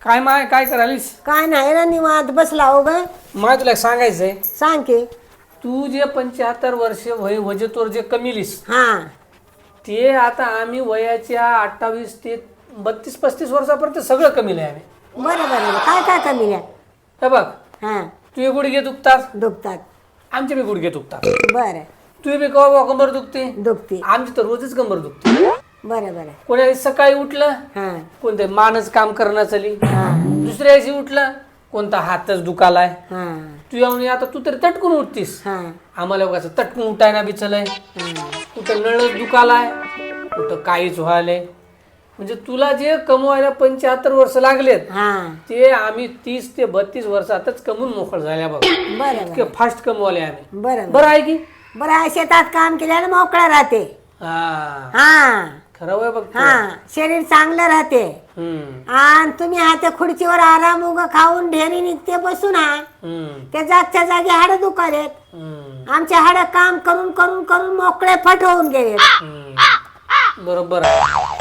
काय माय काय करालीस? काय नाही ना निवांत बसला हो ग. माय तुला एक सांगायचंय, सांग की. तू जे 75 वर्ष वय वजतोर जे कमीलीस हा ते आता आम्ही वयाच्या 28 ते 32-35 वर्षापर्यंत सगळं कमीलं आहे आम्ही. बरं बरं काय काय कमी आहे? हे बघ, हा तुझे गुडघे दुखतात, दुखतात. आमचे बी गुडघे दुखतात. बरं तुझे बी कवा कंबर दुखते, दुखते. आमची तर रोजच कंबर दुखते. बरं बरं. कोण्या सकाळी उठलं हा कोणते मानच काम करणं चली, हा दुसऱ्या दिवशी उठलं कोणता हातच दुखालाय. हा तू येऊन आता तू तरी तटकून उठतीस, हा आम्हाला कसं तटकून उठायला बिचलंय. कुठं नळच दुखालाय, कुठं काहीच व्हायलंय. म्हणजे तुला जे कमवायला 75 वर्ष लागलेत हा ते आम्ही 30 ते 32 वर्षातच कमवून मोकळ झाल्या बघ. बरं इतके बरं फास्ट कमवले आम्ही. बरं बरं आहे की? बरं आहे. शेतात काम केल्यानं मोकळं राहते. हा हा खरं वय बघ तू. हा शरीर चांगलं राहते. हम्म, आणि तुम्ही हाते खुर्चीवर आराम उग खाऊन ढेरी निघते बसून हा हम्म, त्या जागच्या जागी हाड दुखालेत. हम्म, आमचे हाड काम करून करून करून मोकळे फट होऊन गेले. हम्म. बरोबर आहे.